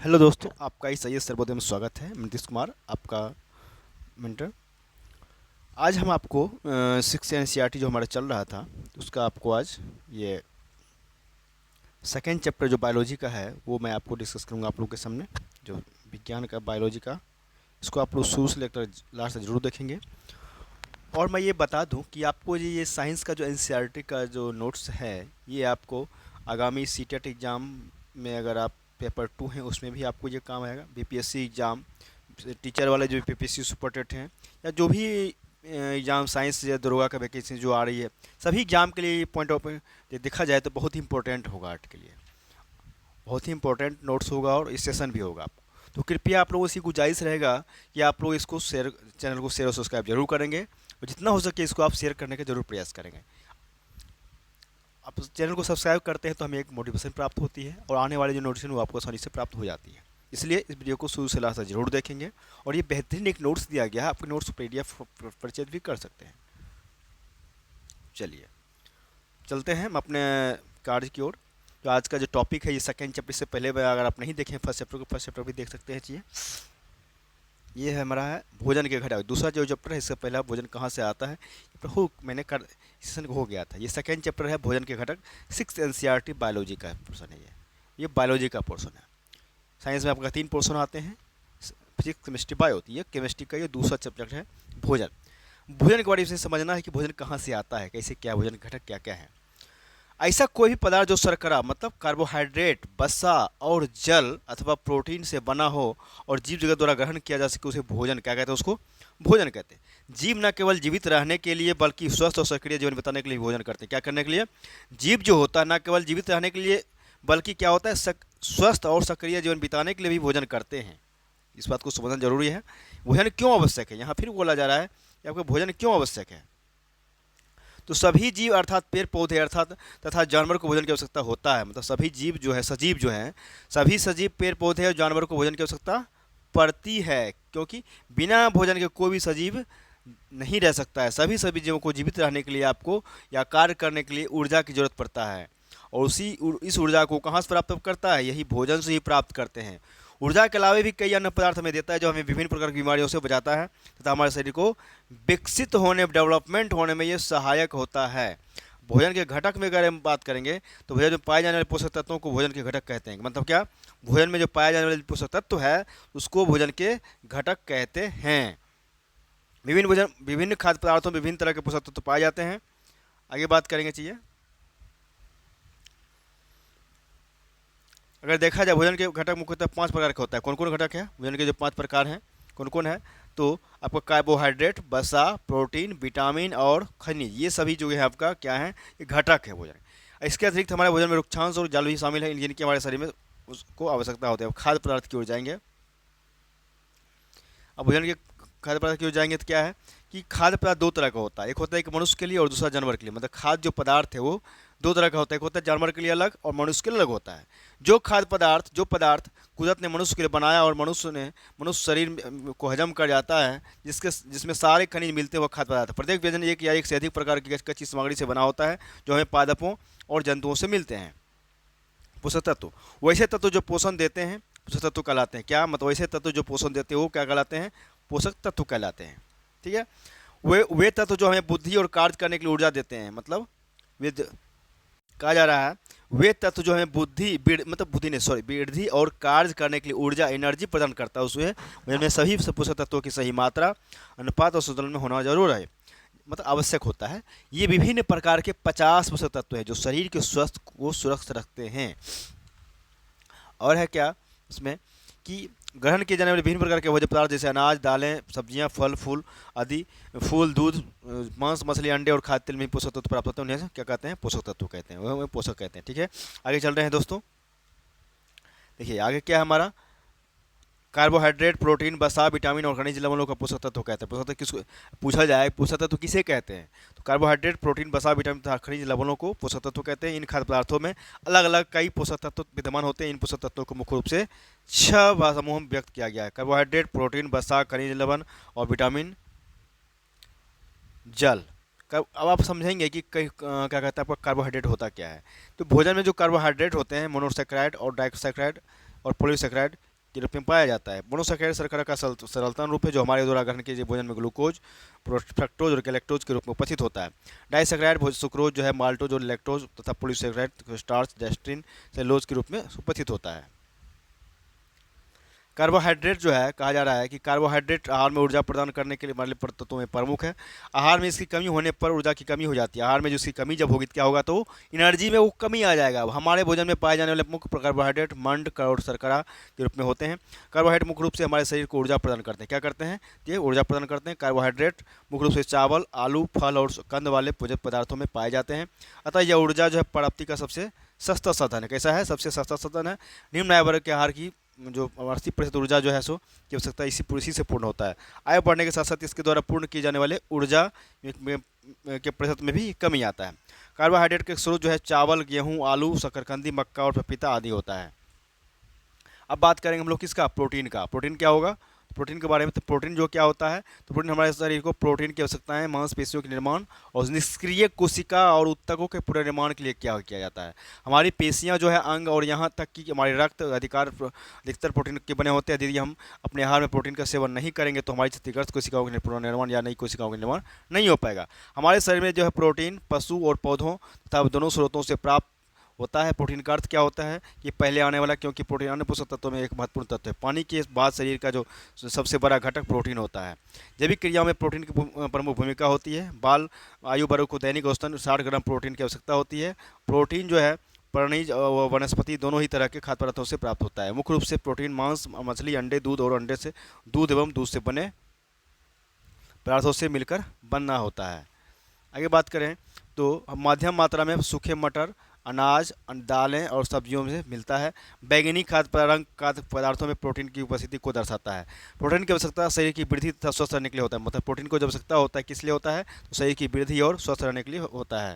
Hello दोस्तों, आपका इस आई सर्वोदय में स्वागत है। मैं नीतीश कुमार, आपका मेंटर। आज हम आपको सिक्स एनसीईआरटी जो हमारा चल रहा था उसका आपको आज ये सेकेंड चैप्टर जो बायोलॉजी का है वो मैं आपको डिस्कस करूंगा आप लोगों के सामने। जो विज्ञान का बायोलॉजी का, इसको आप लोग शुरू से लेकर लास्ट तक जरूर देखेंगे। और मैं ये बता दूं कि आपको ये साइंस का जो एनसीईआरटी का जो नोट्स है ये आपको आगामी सीटेट एग्ज़ाम में, अगर आप पेपर 2 हैं उसमें भी आपको ये काम आएगा। बीपीएससी एग्ज़ाम, टीचर वाले जो बीपीएससी सुपर टेट हैं, या जो भी एग्ज़ाम साइंस या दरोगा का वैकेंसी जो आ रही है, सभी एग्ज़ाम के लिए पॉइंट ऑफ देखा जाए तो बहुत ही इंपॉर्टेंट होगा। आर्ट के लिए बहुत ही इंपॉर्टेंट नोट्स होगा और सेशन भी होगा आपको। तो कृपया आप लोगों से गुजारिश रहेगा कि आप लोग इसको शेयर, चैनल को शेयर और सब्सक्राइब जरूर करेंगे, और जितना हो सके इसको आप शेयर करने का जरूर प्रयास करेंगे। आप चैनल को सब्सक्राइब करते हैं तो हमें एक मोटिवेशन प्राप्त होती है और आने वाली जो नोटिफिकेशन वो आपको आसानी से प्राप्त हो जाती है। इसलिए इस वीडियो को शुरू से लास्ट तक जरूर देखेंगे। और ये बेहतरीन एक नोट्स दिया गया है, आपके नोट्स पीडीएफ परचेज भी कर सकते हैं। चलिए चलते हैं हम अपने कार्य की ओर। तो आज का जो टॉपिक है ये सेकेंड चैप्टर से पहले अगर आप नहीं देखें फर्स्ट चैप्टर को, फर्स्ट चैप्टर भी देख सकते हैं। चाहिए ये है हमारा है भोजन के घटक। दूसरा जो चैप्टर है इससे पहला भोजन कहाँ से आता है हो मैंने कर सेशन हो गया था। ये सेकेंड चैप्टर है भोजन के घटक, सिक्स एनसीईआरटी बायोलॉजी का पोर्सन है। ये बायोलॉजी का पोर्सन है। साइंस में आपका 3 पोर्सन आते हैं, फिजिक्स केमिस्ट्री बायो होती है। केमिस्ट्री का ये दूसरा सब्जेक्ट है भोजन। भोजन के बारे में समझना है कि भोजन कहाँ से आता है, कैसे, क्या भोजन घटक क्या क्या है। ऐसा कोई भी पदार्थ जो शर्करा मतलब कार्बोहाइड्रेट, वसा और जल अथवा प्रोटीन से बना हो और जीव जगत द्वारा ग्रहण किया जा सके उसे भोजन क्या कहते हैं, उसको भोजन कहते हैं। जीव न केवल जीवित रहने के लिए बल्कि स्वस्थ और सक्रिय जीवन बिताने के लिए भोजन करते हैं। क्या करने के लिए? जीव जो होता है न केवल जीवित रहने के लिए बल्कि क्या होता है, स्वस्थ और सक्रिय जीवन बिताने के लिए भी भोजन करते हैं। इस बात को समझना जरूरी है। भोजन क्यों आवश्यक है, यहाँ फिर बोला जा रहा है कि आपको भोजन क्यों आवश्यक है। तो सभी जीव अर्थात पेड़ पौधे अर्थात तथा जानवर को भोजन की आवश्यकता होता है। मतलब सभी जीव जो है, सजीव जो हैं, सभी सजीव पेड़ पौधे और जानवर को भोजन की आवश्यकता पड़ती है, क्योंकि बिना भोजन के कोई भी सजीव नहीं रह सकता है। सभी सभी जीवों को जीवित रहने के लिए आपको या कार्य करने के लिए ऊर्जा की जरूरत पड़ता है, और इस ऊर्जा को कहाँ से प्राप्त करता है, यही भोजन से ही प्राप्त करते हैं। ऊर्जा के अलावा भी कई अन्य पदार्थ हमें देता है जो हमें विभिन्न प्रकार की बीमारियों से बचाता है तथा हमारे शरीर को विकसित होने, डेवलपमेंट होने में ये सहायक होता है। भोजन के घटक में अगर हम बात करेंगे तो भोजन में पाए जाने वाले पोषक तत्वों को भोजन के घटक कहते हैं। मतलब क्या? भोजन में जो पाए जाने वाले पोषक तत्व है उसको भोजन के घटक कहते हैं। विभिन्न खाद्य पदार्थों में विभिन्न तरह के पोषक तत्व पाए जाते हैं। आगे बात करेंगे। चाहिए अगर देखा जाए भोजन के घटक मुख्यतः 5 प्रकार का होता है। कौन कौन घटक है भोजन के? जो 5 प्रकार हैं कौन कौन है? तो आपका कार्बोहाइड्रेट, वसा, प्रोटीन, विटामिन और खनिज, ये सभी जो है आपका क्या है, ये घटक है भोजन। इसके अतिरिक्त हमारे भोजन में रुक्षांश और जल भी शामिल है, जिनकी हमारे शरीर में उसको आवश्यकता होती है। खाद्य पदार्थ की ओर जाएंगे। अब भोजन के खाद्य पदार्थ की ओर जाएंगे तो क्या है कि खाद्य पदार्थ 2 तरह का होता है। एक होता है एक मनुष्य के लिए और दूसरा जानवर के लिए। मतलब खाद्य जो पदार्थ है वो 2 तरह का होता है। एक होता है जानवर के लिए अलग और मनुष्य के लिए अलग होता है। जो पदार्थ कुदरत ने मनुष्य के लिए बनाया और मनुष्य शरीर को हजम कर जाता है, जिसमें सारे खनिज मिलते हैं, वह खाद्य पदार्थ। प्रत्येक व्यंजन एक या एक से अधिक प्रकार की कच्ची सामग्री से बना होता है जो हमें पादपों और जंतुओं से मिलते हैं। पोषक तत्व वैसे तत्व जो पोषण देते हैं पोषक तत्व कहलाते हैं। क्या मतलब? वैसे तत्व जो पोषण देते हैं वो क्या कहलाते हैं? पोषक तत्व कहलाते हैं। ठीक है। वे तत्व जो हमें बुद्धि और कार्य करने के लिए ऊर्जा देते हैं। मतलब वे कहा जा रहा है वे तत्व जो हमें वृद्धि और कार्य करने के लिए ऊर्जा, एनर्जी प्रदान करता है, उसमें सभी पोषक तत्वों की सही मात्रा, अनुपात और संतुलन में होना जरूर है, मतलब आवश्यक होता है। ये विभिन्न प्रकार के 50 पोषक तत्व हैं जो शरीर के स्वास्थ्य को सुरक्षित रखते हैं। और है क्या इसमें कि ग्रहण किए जाने वाले विभिन्न प्रकार के भोज्य पदार्थ जैसे अनाज, दालें, सब्जियां, फल, फूल आदि, फूल, दूध, मांस, मछली, अंडे और खाद्य तेल में पोषक तत्व प्राप्त होते हैं। उन्हें क्या कहते हैं? पोषक तत्व कहते हैं, वह पोषक कहते हैं। ठीक है, आगे चल रहे हैं दोस्तों। देखिए आगे क्या है हमारा, कार्बोहाइड्रेट, प्रोटीन, वसा, विटामिन और खनिज लवणों का पोषक तत्व कहते हैं। पोषक तत्व किसको पूछा जाए, पोषक तत्व किसे कहते हैं? तो कार्बोहाइड्रेट, प्रोटीन, वसा, विटामिन तथा खनिज लवणों को पोषक तत्व कहते हैं। इन खाद्य पदार्थों में अलग अलग कई पोषक तत्व विद्यमान होते हैं। इन पोषक तत्वों को मुख्य रूप से 6 समूह में व्यक्त किया गया है: कार्बोहाइड्रेट, प्रोटीन, वसा, खनिज लवण और विटामिन, जल। अब आप समझेंगे कि क्या कहते हैं आपका कार्बोहाइड्रेट होता क्या है। तो भोजन में जो कार्बोहाइड्रेट होते हैं, मोनोसैकेराइड और डाइसैकेराइड और पॉलीसैकेराइड, के रूप में पाया जाता है। मोनोसैकेराइड शर्करा का सरलतम रूप है जो हमारे द्वारा ग्रहण किए भोजन में ग्लूकोज, फ्रक्टोज और गैलेक्टोज के रूप में उपस्थित होता है। डाइसैकेराइड सुक्रोज जो है, माल्टोज और लैक्टोज तथा पॉलीसैकेराइड स्टार्च, डेस्ट्रिन, सेलुलोज के रूप में उपस्थित होता है। कार्बोहाइड्रेट जो है, कहा जा रहा है कि कार्बोहाइड्रेट आहार में ऊर्जा प्रदान करने के लिए वाले तत्वों में प्रमुख है। आहार में इसकी कमी होने पर ऊर्जा की कमी हो जाती है। आहार में जो इसकी कमी जब होगी तो क्या होगा, तो एनर्जी में वो कमी आ जाएगा। अब हमारे भोजन में पाए जाने वाले मुख्य कार्बोहाइड्रेट मंड और शर्करा के रूप में होते हैं। कार्बोहाइड्रेट मुख्य रूप से हमारे शरीर को ऊर्जा प्रदान करते हैं। क्या करते हैं, ये ऊर्जा प्रदान करते हैं। कार्बोहाइड्रेट मुख्य रूप से चावल, आलू, फल और कंद वाले भोजन पदार्थों में पाए जाते हैं। अतः यह ऊर्जा जो है प्राप्ति का सबसे सस्ता साधन है। कैसा है, सबसे सस्ता साधन है। निम्न आय वर्ग के आहार की जो 80% ऊर्जा जो है सो की आवश्यकता इसी से पूर्ण होता है। आयु बढ़ने के साथ साथ इसके द्वारा पूर्ण किए जाने वाले ऊर्जा के प्रतिशत में भी कमी आता है। कार्बोहाइड्रेट के स्रोत जो है चावल, गेहूं, आलू, शकरकंदी, मक्का और पपीता आदि होता है। अब बात करेंगे हम लोग किसका, प्रोटीन का। प्रोटीन क्या होगा, प्रोटीन के बारे में। तो प्रोटीन जो क्या होता है, तो प्रोटीन हमारे शरीर को प्रोटीन की आवश्यकता है मांसपेशियों के निर्माण और निष्क्रिय कोशिका और ऊतकों के पूरे निर्माण के लिए क्या किया जाता है। हमारी पेशियां जो है, अंग और यहाँ तक कि हमारे रक्त अधिकतर प्रोटीन के बने होते हैं। यदि हम अपने आहार में प्रोटीन का सेवन नहीं करेंगे तो हमारी क्षतिग्रस्त कोशिकाओं के पुनर्निर्माण या नई कोशिकाओं का निर्माण नहीं हो पाएगा। हमारे शरीर में जो है प्रोटीन पशु और पौधों तथा दोनों स्रोतों से प्राप्त होता है। प्रोटीन का अर्थ क्या होता है कि पहले आने वाला, क्योंकि प्रोटीन अन्य पोषक तत्वों में एक महत्वपूर्ण तत्व है। पानी के बाद शरीर का जो सबसे बड़ा घटक प्रोटीन होता है। जैविक क्रियाओं में प्रोटीन की प्रमुख भूमिका होती है। बाल आयु वर्ग को दैनिक औसतन 60 ग्राम प्रोटीन की आवश्यकता होती है। प्रोटीन जो है प्राणीज व वनस्पति दोनों ही तरह के खाद्य पदार्थों से प्राप्त होता है। मुख्य रूप से प्रोटीन मांस, मछली, अंडे, दूध और अंडे से दूध एवं दूध से बने पदार्थों से मिलकर बनना होता है। आगे बात करें तो मध्यम मात्रा में सूखे मटर, अनाज, दालें और सब्जियों में मिलता है। बैंगनी खाद्य पदार्थों में प्रोटीन की उपस्थिति को दर्शाता है। प्रोटीन की आवश्यकता शरीर की वृद्धि तथा स्वस्थ रहने के लिए होता है। मतलब प्रोटीन को जब आवश्यकता होता है किस लिए होता है, तो शरीर की वृद्धि और स्वस्थ रहने के लिए होता है।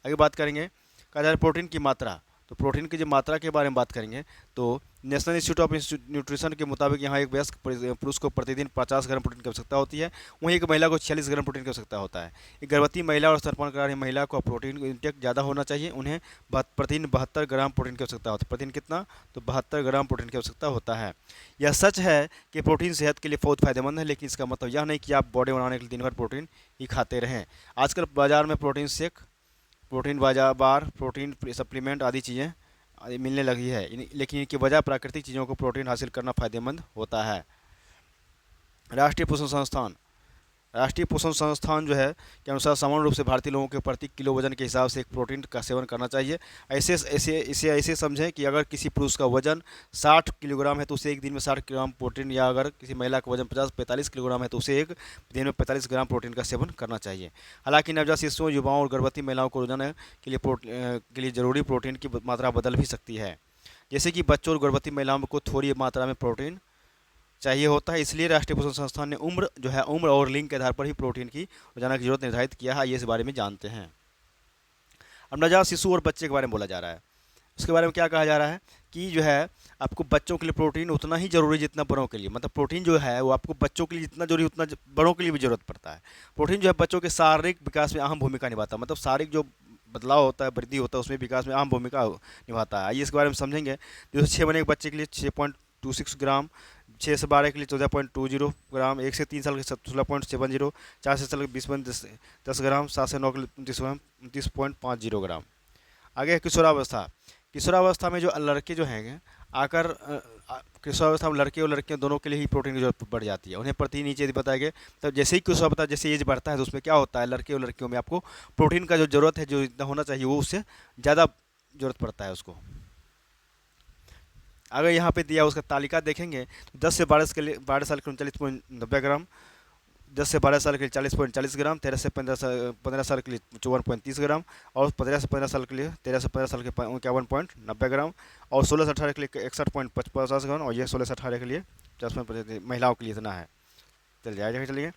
आगे बात करेंगे कहा जा रहा है प्रोटीन की मात्रा। तो प्रोटीन की जो मात्रा के बारे में बात करेंगे तो नेशनल इंस्टीट्यूट ऑफ न्यूट्रिशन के मुताबिक यहाँ एक वयस्क पुरुष को प्रतिदिन 50 ग्राम प्रोटीन की आवश्यकता होती है। वहीं एक महिला को 46 ग्राम प्रोटीन की आवश्यकता होता है। एक गर्भवती महिला और स्तनपान करा रही महिला को प्रोटीन इंटेक ज़्यादा होना चाहिए। उन्हें प्रतिदिन 72 ग्राम प्रोटीन की आवश्यकता होती है। प्रतिदिन कितना, तो 72 ग्राम प्रोटीन की आवश्यकता होता है। यह सच है कि प्रोटीन सेहत के लिए बहुत फायदेमंद है, लेकिन इसका मतलब यह नहीं कि आप बॉडी बनाने के लिए दिन भर प्रोटीन ही खाते रहें। आजकल बाजार में protein shake, protein bar, protein supplement आदि चीज़ें मिलने लगी है। लेकिन इनकी वजह प्राकृतिक चीज़ों को प्रोटीन हासिल करना फायदेमंद होता है। राष्ट्रीय पोषण संस्थान जो है के अनुसार सामान्य रूप से भारतीय लोगों के प्रति किलो वजन के हिसाब से एक प्रोटीन का सेवन करना चाहिए। ऐसे समझें कि अगर किसी पुरुष का वजन 60 किलोग्राम है तो उसे एक दिन में 60 ग्राम प्रोटीन, या अगर किसी महिला का वजन 45 किलोग्राम है तो उसे एक दिन में 45 ग्राम प्रोटीन का सेवन करना चाहिए। हालांकि नवजात शिशुओं, युवाओं और गर्भवती महिलाओं को रोजाना के लिए जरूरी प्रोटीन की मात्रा बदल भी सकती है। जैसे कि बच्चों और गर्भवती महिलाओं को थोड़ी मात्रा में प्रोटीन चाहिए होता है। इसलिए राष्ट्रीय पोषण संस्थान ने उम्र और लिंग के आधार पर ही प्रोटीन की रोजाना की जरूरत निर्धारित किया है। ये इस बारे में जानते हैं। अब नवजात शिशु और बच्चे के बारे में बोला जा रहा है। उसके बारे में क्या कहा जा रहा है कि जो है आपको बच्चों के लिए प्रोटीन उतना ही जरूरी जितना बड़ों के लिए। मतलब प्रोटीन जो है वो आपको बच्चों के लिए जितना जरूरी उतना बड़ों के लिए भी जरूरत पड़ता है। प्रोटीन जो है बच्चों के शारीरिक विकास में अहम भूमिका निभाता है। मतलब शारीरिक जो बदलाव होता है, वृद्धि होता है, उसमें विकास में अहम भूमिका निभाता है। आइए इसके बारे में समझेंगे। जैसे 6 महीने के बच्चे के लिए 6.26 ग्राम, 6 से 12 के लिए 14.20 ग्राम, 1 से 3 साल के 16.70, 4 से 7 के 20.10 ग्राम, 7 से 9 के लिए 29.50 ग्राम। आगे किशोरावस्था में जो लड़के जो हैं आकर किशोरावस्था में लड़के और लड़कियां दोनों के लिए ही प्रोटीन की जरूरत बढ़ जाती है। उन्हें प्रति नीचे बताया गया तब जैसे ही किशोरावस्था जैसे एज बढ़ता है तो उसमें क्या होता है, लड़के और लड़कियों में आपको प्रोटीन का जो जरूरत है, जो इतना होना चाहिए वो उससे ज़्यादा जरूरत पड़ता है उसको। अगर यहाँ पे दिया उसका तालिका देखेंगे तो 10 से 12 साल के लिए 39.90 ग्राम, 10 से 12 साल के लिए 40.40 ग्राम, 13 से 15 साल के लिए 54.30 ग्राम, और 13 से 15 साल के लिए 51.90 ग्राम, और 16 से 18 के लिए 61.50 ग्राम, और ये 16 से 18 के लिए 50 महिलाओं के लिए इतना है। चलिए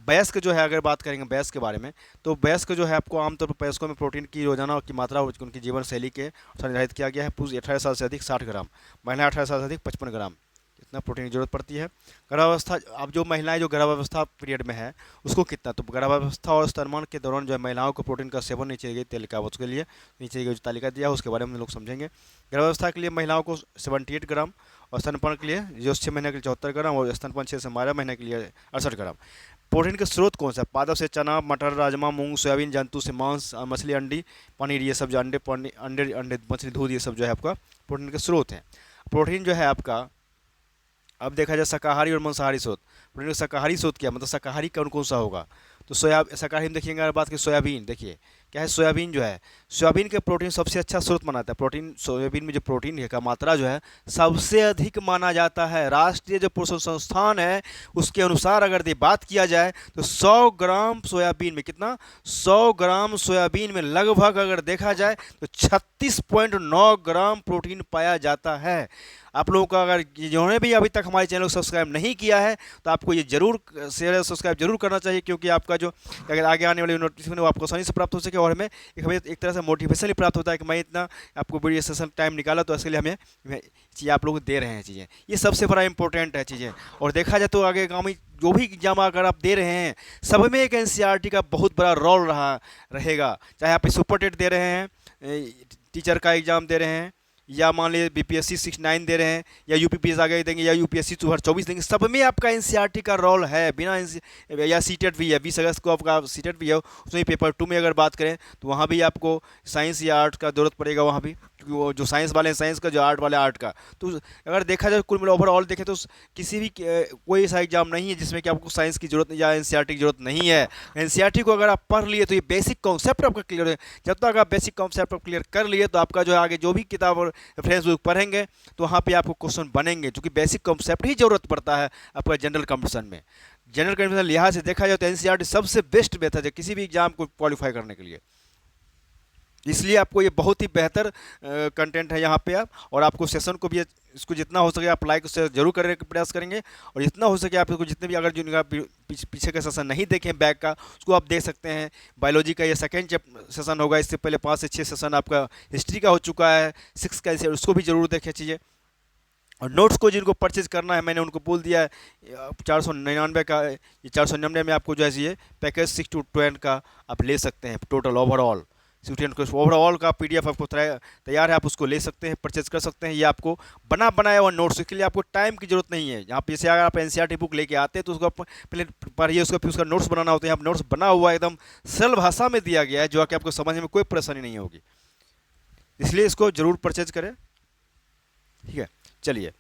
वयस्क जो है, अगर बात करेंगे वयस्क के बारे में, तो वयस्क जो है आपको आमतौर पर वयस्कों में प्रोटीन की रोजाना की मात्रा उनकी जीवन शैली के अनुसार निर्धारित किया गया है। पुरुष 18 साल से अधिक 60 ग्राम, महिला 18 साल से अधिक 55 ग्राम इतना प्रोटीन की जरूरत पड़ती है। गर्भावस्था, अब जो महिलाएं जो गर्भावस्था पीरियड में है उसको कितना, तो गर्भावस्था और स्तनपान के दौरान जो है महिलाओं को प्रोटीन का सेवन नीचे गई तालिका, उसके लिए नीचे जो तालिका दिया है उसके बारे में हम लोग समझेंगे। गर्भावस्था के लिए महिलाओं को 78 ग्राम और स्तनपान के लिए जो 6 महीने के लिए 74 ग्राम और स्तनपान 6 से 12 महीने के लिए 68 ग्राम। प्रोटीन के स्रोत कौन सा है? पादप से चना, मटर, राजमा, मूंग, सोयाबीन, जंतु से मांस, मछली, अंडी, पनीर, ये सब जो अंडे अंडे अंडे मछली, दूध, ये सब जो है आपका प्रोटीन के स्रोत हैं। प्रोटीन जो है आपका, अब देखा जाए शाकाहारी और मांसाहारी स्रोत। प्रोटीन का शाकाहारी स्रोत क्या मतलब शाकाहारी कौन कौन सा होगा? तो शाकाहारी में देखिएगा, अगर बात की सोयाबीन, देखिए क्या है, सोयाबीन जो है, सोयाबीन के प्रोटीन सबसे अच्छा स्रोत माना जाता है। प्रोटीन सोयाबीन में जो प्रोटीन है का मात्रा जो है सबसे अधिक माना जाता है। राष्ट्रीय जो पोषण संस्थान है उसके अनुसार अगर ये बात किया जाए तो 100 ग्राम सोयाबीन में कितना, 100 ग्राम सोयाबीन में लगभग अगर देखा जाए तो 36.9 ग्राम प्रोटीन पाया जाता है। आप लोगों का अगर जिन्होंने भी अभी तक हमारे चैनल को सब्सक्राइब नहीं किया है तो आपको ये जरूर शेयर सब्सक्राइब जरूर करना चाहिए, क्योंकि आपका जो अगर आगे आने वाली नोटिफिकेशन वो आपको आसानी से प्राप्त हो सके, और हमें एक तरह से मोटिवेशन भी प्राप्त होता है कि मैं इतना आपको वीडियो सेशन टाइम निकाला, तो इसके लिए हमें चीज़ें आप लोग दे रहे हैं चीज़ें, ये सबसे बड़ा इंपॉर्टेंट है चीज़ें। और देखा जाए तो आगे आगामी जो भी एग्जाम अगर आप दे रहे हैं सब में एक एनसीईआरटी का बहुत बड़ा रोल रहेगा। चाहे आप सुपर टेट दे रहे हैं, टीचर का एग्ज़ाम दे रहे हैं, या मान लीजिए बीपीएससी 69 दे रहे हैं, या यूपीपीएस आगे देंगे, या यूपीएससी 2024 देंगे, सब में आपका एनसीईआरटी का रोल है। बिना या सीटेट भी है, 20 अगस्त को आपका सीटेट भी है, उसमें पेपर 2 में अगर बात करें तो वहाँ भी आपको साइंस या आर्ट का ज़रूरत पड़ेगा वहाँ भी, क्योंकि वो जो साइंस वाले हैं साइंस का, जो आर्ट वाले आर्ट का। तो अगर देखा जाए कुल मिला ओवरऑल देखें तो किसी भी कोई ऐसा एग्जाम नहीं है जिसमें कि आपको साइंस की जरूरत या एनसीईआरटी की जरूरत नहीं है। एनसीईआरटी को अगर आप पढ़ लिए तो ये बेसिक कॉन्सेप्ट आपका क्लियर है। जब तक आप बेसिक कॉन्सेप्ट क्लियर कर लिए तो आपका जो है आगे जो भी किताब और रेफरेंस बुक पढ़ेंगे तो वहाँ पे आपको क्वेश्चन बनेंगे, क्योंकि बेसिक कॉन्सेप्ट ही जरूरत पड़ता है आपका जनरल कंपटीशन में। जनरल कंपटीशन लिहाज से देखा जाए तो एनसीईआरटी सबसे बेस्ट मेथड है किसी भी एग्जाम को क्वालिफाई करने के लिए। इसलिए आपको ये बहुत ही बेहतर कंटेंट है यहाँ पे आप, और आपको सेशन को भी इसको जितना हो सके आप लाइक से जरूर करने का प्रयास करेंगे, और जितना हो सके आप इसको जितने भी अगर जो पीछे का सेशन नहीं देखें बैक का उसको आप देख सकते हैं। बायोलॉजी का ये सेकेंड सेशन होगा, इससे पहले 5 से 6 सेशन आपका हिस्ट्री का हो चुका है, 6 का इसे उसको भी जरूर देखें चीज़ें। और नोट्स को जिनको परचेज करना है मैंने उनको बोल दिया है 499 का, ये 499 में आपको जो है ये पैकेज 6 to 10 का आप ले सकते हैं। टोटल ओवरऑल ओवरऑल का पीडीएफ आपको तैयार है, आप उसको ले सकते हैं, परचेज कर सकते हैं। ये आपको बनाया हुआ नोट्स, इसके लिए आपको टाइम की जरूरत नहीं है। यहाँ पे जैसे अगर आप एनसीईआरटी बुक लेके आते हैं तो उसको आप पहले पढ़िए, उसका फिर उसका नोट्स बनाना होता है। यहाँ नोट्स बना हुआ एकदम सरल भाषा में दिया गया है, जो कि आपको समझने में कोई परेशानी नहीं होगी, इसलिए इसको जरूर परचेज करें। ठीक है, चलिए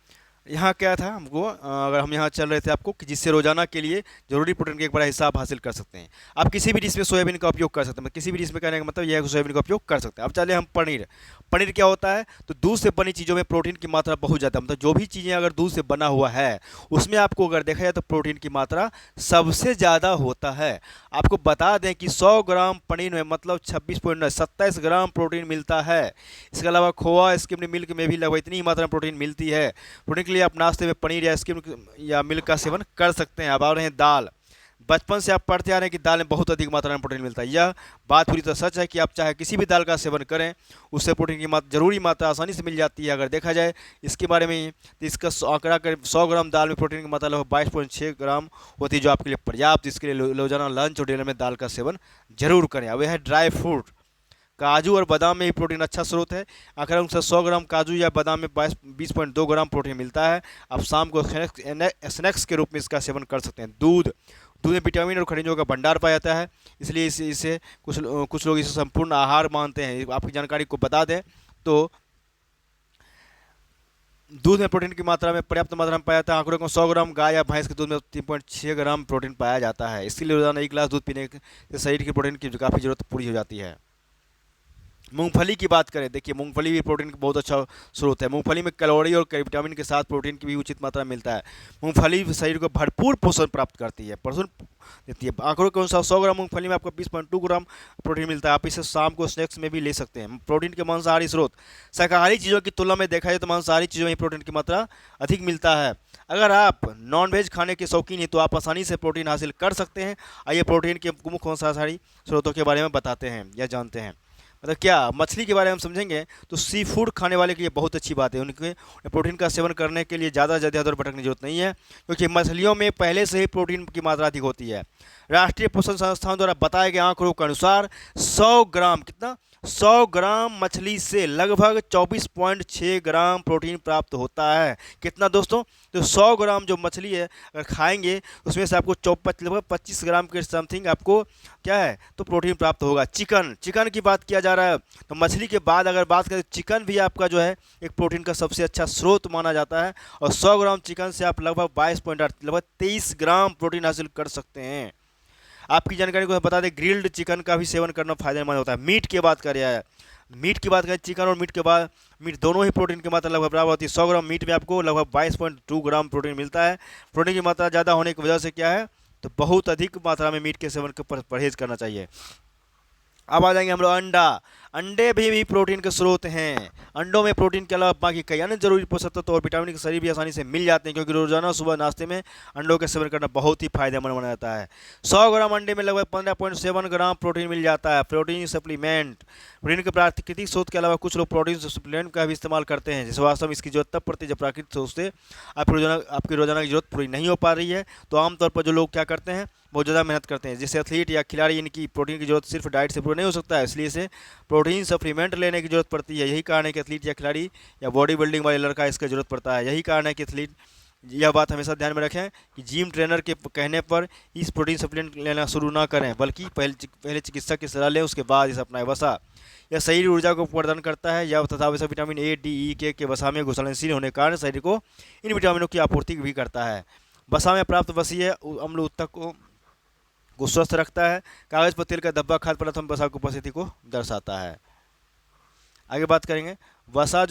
यहाँ क्या था हमको, अगर हम यहाँ चल रहे थे आपको कि जिससे रोजाना के लिए जरूरी प्रोटीन का एक बड़ा हिस्सा आप हासिल कर सकते हैं। आप किसी भी डिश में सोयाबीन का उपयोग कर सकते हैं, किसी भी डिश में कहने का मतलब यह है कि सोयाबीन का उपयोग कर सकते हैं। अब चले हम पनीर क्या होता है, तो दूध से बनी चीज़ों में प्रोटीन की मात्रा बहुत ज़्यादा, मतलब जो भी चीज़ें अगर दूध से बना हुआ है उसमें आपको अगर देखा जाए तो प्रोटीन की मात्रा सबसे ज़्यादा होता है। आपको बता दें कि 100 ग्राम पनीर में मतलब 27 ग्राम प्रोटीन मिलता है। इसके अलावा खोआ, स्किम्ड मिल्क में भी लगभग इतनी मात्रा में प्रोटीन मिलती है। प्रोटीन के लिए आप नाश्ते में पनीर या स्किम या मिल्क का सेवन कर सकते हैं। अब आ रहे हैं दाल, बचपन से आप पढ़ते आ रहे हैं कि दाल में बहुत अधिक मात्रा में प्रोटीन मिलता है। यह बात पूरी तरह सच है कि आप चाहे किसी भी दाल का सेवन करें उससे प्रोटीन की जरूरी मात्रा आसानी से मिल जाती है। अगर देखा जाए इसके बारे में तो इसका आंकड़ा करीब 100 ग्राम दाल में प्रोटीन की मात्रा लगभग 22.6 ग्राम होती है, जो आपके लिए पर्याप्त। इसके लिए रोजाना लंच और डिनर में दाल का सेवन जरूर करें। अब यह है ड्राई फ्रूट, काजू और बादाम में भी प्रोटीन अच्छा स्रोत है। आखिर उनसे 100 ग्राम काजू या बादाम में 20.2 ग्राम प्रोटीन मिलता है। आप शाम को स्नैक्स के रूप में इसका सेवन कर सकते हैं। दूध में विटामिन और खनिजों का भंडार पाया जाता है, इसलिए इसे कुछ लोग इसे संपूर्ण आहार मानते हैं। आपकी जानकारी को बता दें तो दूध में प्रोटीन की मात्रा में पर्याप्त मात्रा में पाया जाता है। आंकड़ों को 100 ग्राम गाय या भैंस के दूध में 3.6 ग्राम प्रोटीन पाया जाता है। इसके लिए रोजाना 1 गिलास दूध पीने से शरीर की प्रोटीन की काफ़ी जरूरत पूरी हो जाती है। मूंगफली की बात करें, देखिए मूंगफली भी प्रोटीन का बहुत अच्छा स्रोत है। मूंगफली में कैलोरी और विटामिन के साथ प्रोटीन की भी उचित मात्रा में मिलता है। मूंगफली शरीर को भरपूर पोषण प्राप्त करती है, पोषण देती है। आंकड़ों के अनुसार 100 ग्राम मूंगफली में आपको 20.2 ग्राम प्रोटीन मिलता है। आप इसे शाम को स्नैक्स में भी ले सकते हैं। प्रोटीन के मांसाहारी स्रोत, शाकाहारी चीज़ों की तुलना में देखा जाए तो मांसाहारी चीज़ों में प्रोटीन की मात्रा अधिक मिलता है। अगर आप नॉनवेज खाने के शौकीन हैं तो आप आसानी से प्रोटीन हासिल कर सकते हैं। आइए प्रोटीन के मुख्य मांसाहारी स्रोतों के बारे में बताते हैं या जानते हैं। मतलब क्या मछली के बारे में हम समझेंगे तो सी फूड खाने वाले के लिए बहुत अच्छी बात है। उनके प्रोटीन का सेवन करने के लिए ज़्यादा इधर भटकने की जरूरत नहीं है, क्योंकि मछलियों में पहले से ही प्रोटीन की मात्रा अधिक होती है। राष्ट्रीय पोषण संस्थान द्वारा बताए गए आंकड़ों के अनुसार 100 ग्राम कितना 100 ग्राम मछली से लगभग 24.6 ग्राम प्रोटीन प्राप्त होता है। कितना दोस्तों? तो 100 ग्राम जो मछली है अगर खाएंगे उसमें से आपको लगभग 25 ग्राम के समथिंग आपको क्या है तो प्रोटीन प्राप्त होगा। चिकन की बात किया जा रहा है तो मछली के बाद अगर बात करें चिकन भी आपका जो है एक प्रोटीन का सबसे अच्छा स्रोत माना जाता है और 100 ग्राम चिकन से आप लगभग 22.8 लगभग 23 ग्राम प्रोटीन हासिल कर सकते हैं। आपकी जानकारी को बता दें ग्रिल्ड चिकन का भी सेवन करना फायदेमंद होता है। मीट की बात करें चिकन और मीट के बाद मीट दोनों ही प्रोटीन की मात्रा लगभग बराबर होती है। 100 ग्राम मीट में आपको लगभग 22.2 ग्राम प्रोटीन मिलता है। प्रोटीन की मात्रा ज़्यादा होने की वजह से क्या है तो बहुत अधिक मात्रा में मीट के सेवन का परहेज करना चाहिए। अब आ जाएंगे हम लोग अंडे भी प्रोटीन के स्रोत हैं। अंडों में प्रोटीन के अलावा बाकी कई अन्य जरूरी पोषक तत्व और विटामिन के शरीर भी आसानी से मिल जाते हैं क्योंकि रोजाना सुबह नाश्ते में अंडों का सेवन करना बहुत ही फायदेमंद माना जाता है। 100 ग्राम अंडे में लगभग 15.7 ग्राम प्रोटीन मिल जाता है। प्रोटीन सप्लीमेंट प्रोटीन के प्राकृतिक स्रोत के अलावा कुछ लोग प्रोटीन सप्लीमेंट का भी इस्तेमाल करते हैं जिस वास्तव में इसकी जरूरत तब पड़ती है जब प्राकृतिक स्रोत से आपकी रोजाना की जरूरत पूरी नहीं हो पा रही है। तो आमतौर पर जो लोग क्या करते हैं बहुत ज़्यादा मेहनत करते हैं जैसे एथलीट या खिलाड़ी इनकी प्रोटीन की जरूरत सिर्फ डाइट से पूरा नहीं हो सकता है, इसलिए से प्रोटीन सप्लीमेंट लेने की जरूरत पड़ती है। यही कारण है कि एथलीट या खिलाड़ी या बॉडी बिल्डिंग वाले लड़का इसका जरूरत पड़ता है। यही कारण है कि एथलीट यह बात हमेशा ध्यान में रखें कि जिम ट्रेनर के कहने पर इस प्रोटीन सप्लीमेंट लेना शुरू ना करें बल्कि पहले चिकित्सक की सलाह लें उसके बाद इसे अपनाएं। वसा यह शरीर ऊर्जा को प्रदान करता है यह तथा वैसा विटामिन ए डी ई के वसा में घुलनशील होने के कारण शरीर को इन विटामिनों की आपूर्ति भी करता है। वसा में प्राप्त वसीय अम्ल उत्तक को स्वस्थ रखता है। कागज पर तेल का धब्बा खाद्य पदार्थों में वसा की उपस्थिति को दर्शाता है। आगे बात करेंगे वसा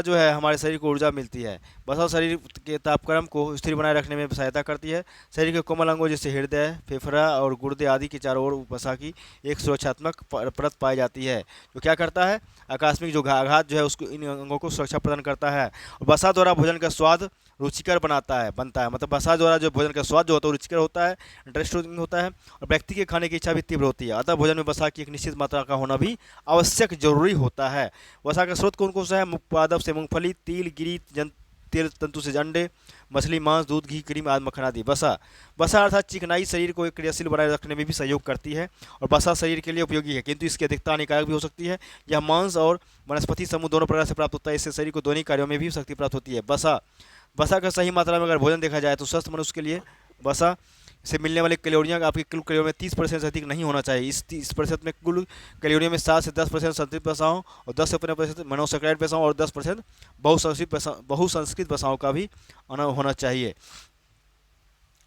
जो है हमारे शरीर को ऊर्जा मिलती है। वसा शरीर के तापक्रम को स्थिर बनाए रखने में सहायता करती है। शरीर के कोमल अंगों जैसे हृदय फेफड़ा और गुर्दे आदि के चारों ओर वसा की एक सुरक्षात्मक परत पाई जाती है जो क्या करता है आकस्मिक जो आघात जो है उसको इन अंगों को सुरक्षा प्रदान करता है। वसा द्वारा भोजन का स्वाद रुचिकर बनता है मतलब वसा द्वारा जो भोजन का स्वाद जो होता है रुचिकर होता है इंटरेस्टिंग होता है और व्यक्ति के खाने की इच्छा भी तीव्र होती है। अतः भोजन में वसा की एक निश्चित मात्रा का होना भी आवश्यक जरूरी होता है। वसा का स्रोत कौन कौन सा है? पादप से मूंगफली तिल गिरी तेल तंतु से अंडे मछली मांस दूध घी क्रीम आदि मक्खन आदि। वसा अर्थात चिकनाई शरीर को एक क्रियाशील बनाए रखने में भी सहयोग करती है और वसा शरीर के लिए उपयोगी है किंतु इसकी अधिकता हानिकारक भी हो सकती है। यह मांस और वनस्पति समूह दोनों प्रकार से प्राप्त होता है। इससे शरीर को दोनों कार्यों में भी शक्ति प्राप्त होती है। वसा का सही मात्रा में अगर भोजन देखा जाए तो स्वस्थ मनुष्य के लिए वसा से मिलने वाली कैलोरियाँ आपकी कुल कैलोरी में 30% से अधिक नहीं होना चाहिए। इस 30% में कुल कैलोरी में 7 से 10% संतृप्त वसाओं और 10 से 15% मोनोसैकेराइड वसाओं और 10% बहुसंस्कृत वसाओं का भी होना चाहिए।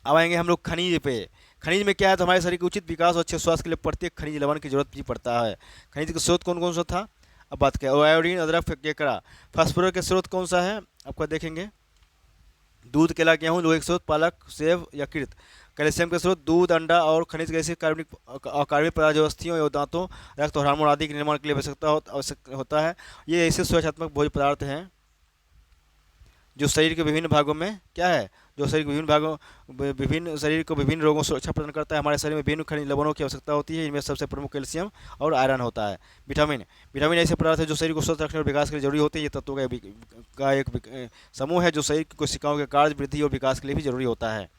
अब आएंगे हम लोग खनिज पे। खनिज में क्या है तो हमारे शरीर के उचित विकास और अच्छे स्वास्थ्य के लिए प्रत्येक खनिज लवण की जरूरत भी पड़ता है। खनिज का स्रोत कौन कौन सा था अब बात करें। आयोडीन अदरक केकड़ा। फास्फोरस का स्रोत कौन सा है आपका देखेंगे दूध केला गेहूँ। लोहे के स्रोत पालक सेब यकृत। कैल्शियम के स्रोत दूध अंडा और खनिज जैसे कार्बनिक पदार्थ जो अस्थियों एवं दांतों रक्त और हार्मोन आदि के निर्माण के लिए आवश्यक होता है। ये ऐसे सुरक्षात्मक भोज्य पदार्थ हैं जो शरीर के विभिन्न भागों में क्या है जो शरीर के विभिन्न रोगों से सुरक्षा प्रदान करता है। हमारे शरीर में विभिन्न खनिज लवणों की आवश्यकता होती है। इनमें सबसे प्रमुख कैल्शियम और आयरन होता है। विटामिन ऐसे पदार्थ है जो शरीर को स्वस्थ रखने और विकास के लिए जरूरी होते हैं। ये तत्वों का एक समूह है जो शरीर की कोशिकाओं के कार्य वृद्धि और विकास के लिए भी जरूरी होता है।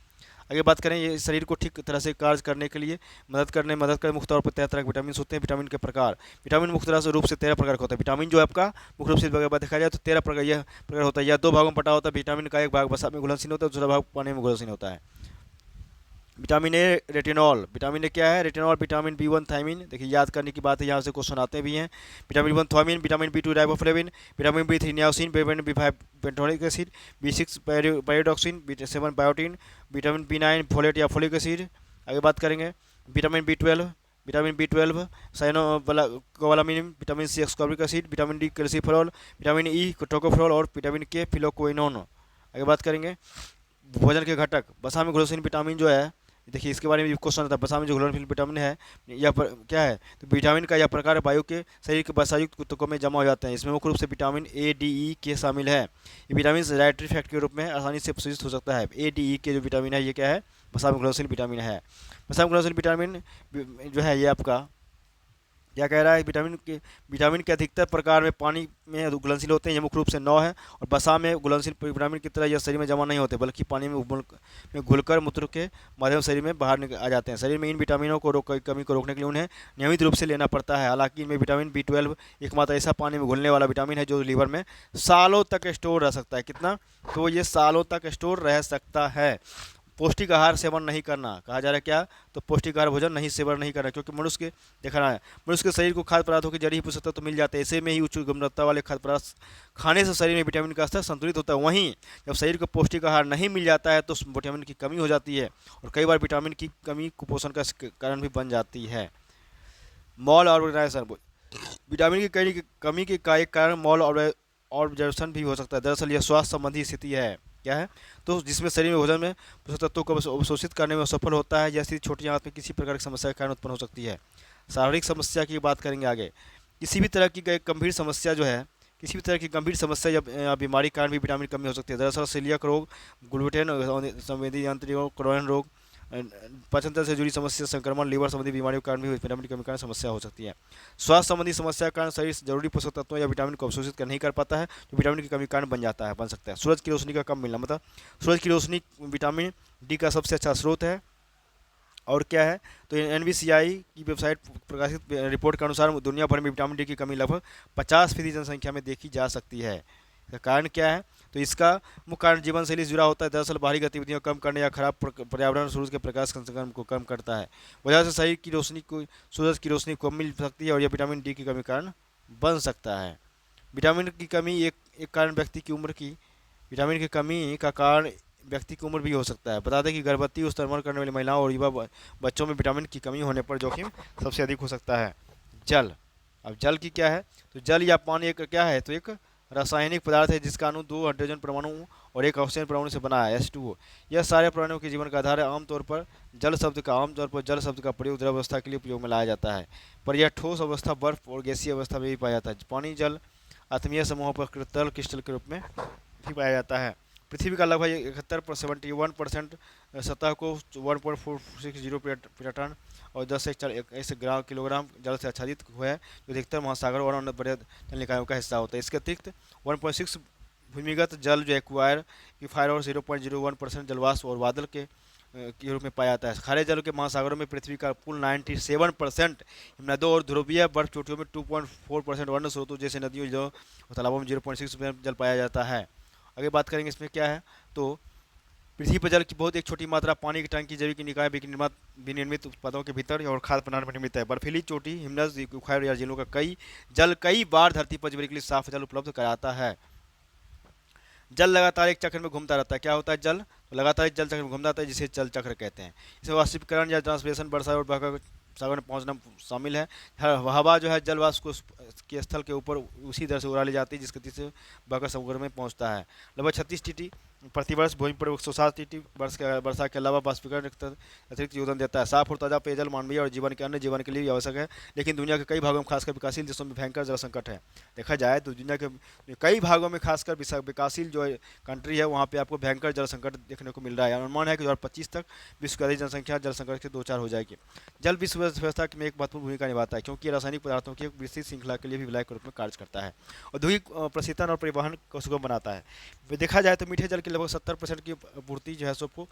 आगे बात करें ये शरीर को ठीक तरह से कार्य करने के लिए मदद कर मुख्य तौर पर 13 तरह के विटामिन होते हैं। विटामिन के प्रकार विटामिन मुख्य तरह से रूप से 13 प्रकार का होता है। विटामिन जो है आपका मुख्य रूप से देखा जाए तो 13 प्रकार यह प्रकार होता है। यह 2 भागों में बटा होता है। विटामिन का एक भाग वसा में घुलनशील होता है दूसरा भाग पानी में घुलनशील होता है। Vitamin A retinol. Vitamin A क्या है रेटिनॉल। Vitamin B1 thiamine. देखिए याद करने की बात है यहाँ से क्वेश्चन आते भी हैं। Vitamin B1 thiamine vitamin B2 riboflavin vitamin B3 niacin vitamin B5 pantothenic acid B6 pyridoxine B7 biotin vitamin B9 folate या फोलिक एसिड। आगे बात करेंगे vitamin B12 cyanocobalamin vitamin C ascorbic acid vitamin D calciferol vitamin E tocopherol और vitamin K phylloquinone. आगे बात करेंगे भोजन के घटक। वसा में घुलनशील विटामिन जो है देखिए इसके बारे में क्वेश्चन आता है। वसा में जो घुलनशील विटामिन है यह क्या है तो विटामिन का यह प्रकार वायु के शरीर के वसायुक्त ऊतकों में जमा हो जाते हैं। इसमें मुख्य रूप से विटामिन ए डी ई के शामिल है। ये विटामिन डाइटरी फैक्ट के रूप में आसानी से प्रस्तुत हो सकता है। ए डी ई के जो विटामिन है ये क्या है वसा में घुलनशील विटामिन है। वसा में घुलनशील विटामिन जो है ये आपका क्या कह रहा है, विटामिन के अधिकतर प्रकार में पानी में घुलनशील होते हैं। ये मुख्य रूप से 9 है। और वसा में घुलनशील विटामिन की तरह यह शरीर में जमा नहीं होते, बल्कि पानी में घुलकर मूत्र के माध्यम से शरीर में बाहर आ जाते हैं। शरीर में इन विटामिनों को कमी को रोकने के लिए उन्हें नियमित रूप से लेना पड़ता है। हालांकि इनमें विटामिन B12 एकमात्र ऐसा पानी में घुलने वाला विटामिन है जो लीवर में सालों तक स्टोर रह सकता है। कितना? तो ये सालों तक स्टोर रह सकता है। पौष्टिक आहार सेवन नहीं करना, कहा जा रहा है क्या? तो पौष्टिक आहार भोजन नहीं सेवन नहीं करना, क्योंकि मनुष्य के देखा रहा है, मनुष्य के शरीर को खाद्य पदार्थों की जड़ी पोषक तत्व तो मिल जाते हैं। ऐसे में ही उच्च गुणवत्ता वाले खाद्य पदार्थ खाने से शरीर में विटामिन का स्तर संतुलित होता है। वहीं जब शरीर को पौष्टिक आहार नहीं मिल जाता है तो विटामिन की कमी हो जाती है, और कई बार विटामिन की कमी कुपोषण का कारण भी बन जाती है। मॉल ऑर्गेनाइजेशन, विटामिन की कमी के का एक कारण मॉल ऑब्जर्वेशन भी हो सकता है। दरअसल यह स्वास्थ्य संबंधी स्थिति है। क्या है? तो जिसमें शरीर में भोजन में पोषक तत्वों को अवशोषित करने में असफल होता है। यह स्थिति छोटी आंत में किसी प्रकार की समस्या के कारण उत्पन्न हो सकती है। शारीरिक समस्या की बात करेंगे आगे। किसी भी तरह की गंभीर समस्या जो है, किसी भी तरह की गंभीर समस्या या बीमारी के कारण भी विटामिन की कमी हो सकती है। दरअसल सीलियक रोग, ग्लूटेन संवेदी यंत्र रोग, क्रोहन रोग, पाचन तंत्र से जुड़ी समस्या, संक्रमण, लीवर संबंधी बीमारियों के कारण भी विटामिन की कमी के कारण समस्या हो सकती है। स्वास्थ्य संबंधी समस्या के कारण शरीर जरूरी पोषक तत्वों या विटामिन को अवशोषित नहीं कर पाता है, जो विटामिन की कमी के कारण बन सकता है। सूरज की रोशनी का कम मिलना, मतलब सूरज की रोशनी विटामिन डी का सबसे अच्छा स्रोत है। और क्या है? तो NVCI की वेबसाइट प्रकाशित रिपोर्ट के अनुसार दुनिया भर में विटामिन डी की कमी लगभग 50% जनसंख्या में देखी जा सकती है। इसका कारण क्या है? तो इसका मुख्य कारण जीवन शैली से जुड़ा होता है। दरअसल बाहरी गतिविधियों को कम करने या खराब पर्यावरण सूरज के प्रकाश संक्रमण को कम करता है। वजह से शरीर की रोशनी को, सूरज की रोशनी को मिल सकती है, और यह विटामिन डी की कमी के कारण बन सकता है। विटामिन की कमी एक कारण व्यक्ति की उम्र की विटामिन की कमी का कारण व्यक्ति की उम्र भी हो सकता है। बता दें कि गर्भवती, उस स्तनपान करने वाली महिलाओं और युवा बच्चों में विटामिन की कमी होने पर जोखिम सबसे अधिक हो सकता है। जल, अब जल की क्या है? तो जल या पानी एक क्या है? तो एक रासायनिक पदार्थ है जिसका अणु 2 हाइड्रोजन परमाणु और एक ऑक्सीजन परमाणु से बना है, H2O। यह सारे प्राणियों के जीवन का आधार है। आमतौर पर जल शब्द का प्रयोग द्रव अवस्था के लिए उपयोग में लाया जाता है, पर यह ठोस अवस्था, बर्फ और गैसीय अवस्था में भी पाया जाता है। पानी जल आत्मीय समूहों पर तरल क्रिस्टल के रूप में भी पाया जाता है। पृथ्वी का लगभग 71% सतह को 1.460 टन और 10 से किलोग्राम जल से आच्छादित हुआ है, जो अधिकतर महासागर और अन्य बड़े जल निकायों का हिस्सा होता है। इसके अतिरिक्त 1.6 भूमिगत जल जो एक्वायर और 0.01% जलवाष्प और बादल के रूप में पाया जाता है। खारे जल के महासागरों में पृथ्वी का कुल 97% हिमनदों और ध्रुवीय बर्फ चोटियों में 2.4% वर्ण स्रोतों जैसे नदियों और तालाबों में 0.6% जल पाया जाता है। आगे बात करेंगे इसमें क्या है? तो पृथ्वी पर जल की बहुत एक छोटी मात्रा पानी की टंकी, जैविक निकाय, विनिर्मित उत्पादों के भीतर और खाद्य प्रणाली में निर्मित है। बर्फीली चोटी, हिमनद, उखाड़ या झीलों का कई बार धरती पर जीवन के लिए साफ जल उपलब्ध कराता है। जल लगातार एक चक्र में घूमता रहता है। क्या होता है? जल तो लगातार एक जल चक्र में घूमता रहता है, जिसे जल चक्र कहते हैं। इसमें वाष्पीकरण या ट्रांसपिरेशन, वर्षा और बहकर सागर में पहुंचना शामिल है। हवा जो है जल वाष्प को के स्थल के ऊपर उसी दर से उड़ा ली जाती है जिस गति से बहकर समुद्र में पहुंचता है। लगभग 36 TT प्रतिवर्ष भूमि पर 107 TT वर्षा के अलावा वाष्पीकरण अतिरिक्त योगदान देता है। साफ और ताज़ा पेयजल मानवीय और जीवन के अन्य जीवन के लिए भी आवश्यक है, लेकिन दुनिया के कई भागों में खासकर विकासशील देशों में भयंकर जल संकट है। देखा जाए तो दुनिया के कई भागों में खासकर विकासशील जो कंट्री है वहाँ पे आपको भयंकर जल संकट देखने को मिल रहा है। अनुमान है कि 2025 तक विश्व की आधी जनसंख्या जल संकट से 2-4 हो जाएगी। जल विश्व व्यवस्था में एक महत्वपूर्ण भूमिका निभाता है, क्योंकि रासायनिक पदार्थों की एक विस्तृत श्रृंखला के लिए भी विलायक के रूप में कार्य करता है। औद्योगिक प्रशीतन और परिवहन को सुगम बनाता है। देखा जाए तो मीठे जल की लगभग 70% की आपूर्ति जो है सबको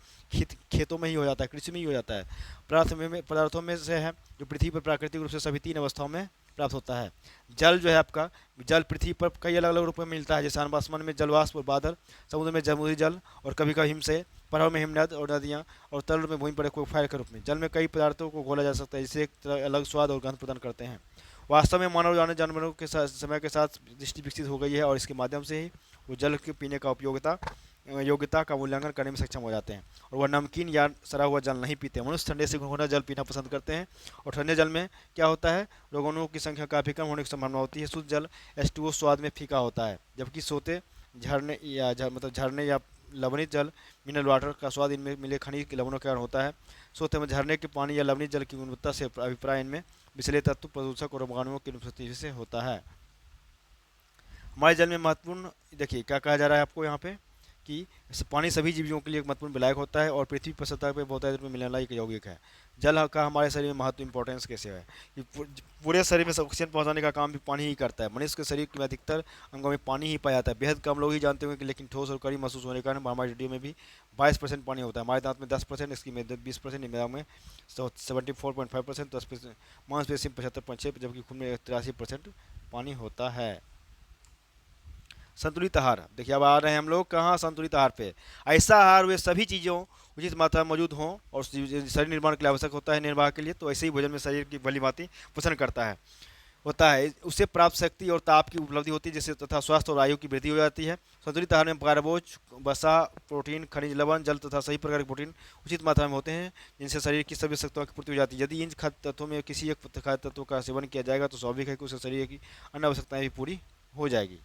खेतों में ही हो जाता है, कृषि में ही हो जाता है। पदार्थों में से है जो पृथ्वी पर प्राकृतिक रूप से सभी 3 अवस्थाओं में प्राप्त होता है। जल जो है आपका, जल पृथ्वी पर कई अलग अलग रूपों में मिलता है, जैसे आसमान में जलवाष्प और बादल, समुद्र में समुद्री जल और कभी कभी हिम से, पहाड़ों में हिमनद और नदियाँ, और तल में भूमि पर एक्वाफायर के रूप में। जल में कई पदार्थों को घोला जा सकता है, जिससे एक अलग स्वाद और गंध प्रदान करते हैं। वास्तव में मानव और जानवरों के समय के साथ दृष्टि विकसित हो गई है, और इसके माध्यम से ही वो जल के पीने का योग्यता का मूल्यांकन करने में सक्षम हो जाते हैं, और वह नमकीन या सड़ा हुआ जल नहीं पीते। मनुष्य ठंडे से गुनगुना जल पीना पसंद करते हैं, और ठंडे जल में क्या होता है? रोगाणुओं की संख्या काफ़ी कम होने की संभावना होती है। शुद्ध जल H2O स्वाद में फीका होता है, जबकि झरने या लवणित जल मिनरल वाटर का स्वाद इनमें मिले खनिज के लवणों के कारण होता है। सोते में झरने के पानी या लवणित जल की गुणवत्ता से अभिप्राय इनमें विषैले तत्व, प्रदूषक और रोगाणुओं की उपस्थिति से होता है। हमारे जल में महत्वपूर्ण, देखिए क्या कहा जा रहा है आपको यहाँ पे कि पानी सभी जीवों के लिए एक महत्वपूर्ण विलायक होता है और पृथ्वी पर सतह पर बहुत में मिलने वाला एक यौगिक है। जल का हमारे शरीर में महत्व इंपॉर्टेंस कैसे है कि पूरे शरीर में ऑक्सीजन पहुंचाने का काम भी पानी ही करता है। मनुष्य के शरीर में अधिकतर अंगों में पानी ही पाया जाता है। बेहद कम लोग ही जानते होंगे कि लेकिन ठोस और कड़ी महसूस होने के कारण हमारे हड्डियों में भी 22% पानी होता है। हमारे दांत में 10%, इसकी में 20%, दिमाग में 74.5%, 10%, मांसपेशी में 75.6, जबकि खून में 83% पानी होता है। संतुलित आहार, देखिए अब आ रहे हैं हम लोग कहाँ, संतुलित आहार पे। ऐसा आहार वे सभी चीज़ों उचित मात्रा में मौजूद हों और शरीर निर्माण के लिए आवश्यक होता है निर्वाह के लिए, तो ऐसे ही भोजन में शरीर की भली भांति पोषण करता है होता है। उससे प्राप्त शक्ति और ताप की उपलब्धि होती है, जिससे तथा स्वास्थ्य और आयु की वृद्धि हो जाती है। संतुलित आहार में कार्बोज, वसा, प्रोटीन, खनिज लवण, जल तथा सही प्रकार के प्रोटीन उचित मात्रा में होते हैं, जिनसे शरीर की सभी आवश्यकताओं की पूर्ति हो जाती है। यदि इन खाद्य तत्वों में किसी एक खाद्य तत्व का सेवन किया जाएगा तो स्वाभाविक है कि उससे शरीर की अन्य आवश्यकताएं भी पूरी हो जाएगी,